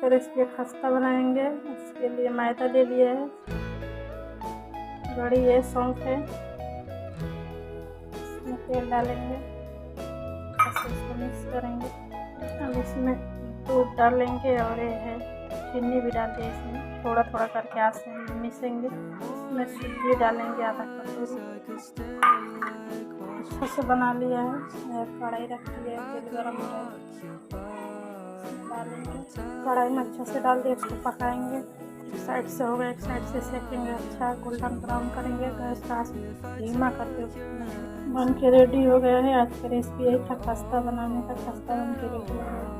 फिर इसके खस्ता बनाएंगे। इसके लिए मैदा ले लिया है, बड़ी है, सौंफ है, इसमें तेल डालेंगे, बस इसको मिक्स करेंगे। अब इसमें दूध डालेंगे और ये है चीनी भी डाल दिए इसमें, थोड़ा थोड़ा करके हाथ से मिसेंगे। इसमें सूजी डालेंगे आधा कटोरी। अच्छे से बना लिया है। कढ़ाई रख दिया है, तेल गरम हो रहा है, डालेंगे। कढ़ाई में अच्छे से डाल दिए, इसको पकाएंगे। एक साइड से हो गया, एक साइड से सेकेंगे, अच्छा गोल्डन ब्राउन करेंगे। गैस का धीमा करके बन के रेडी हो गया है। आज का रेसिपी यही था, खस्ता बनाने का। खस्ता बन के रेडी हो गया।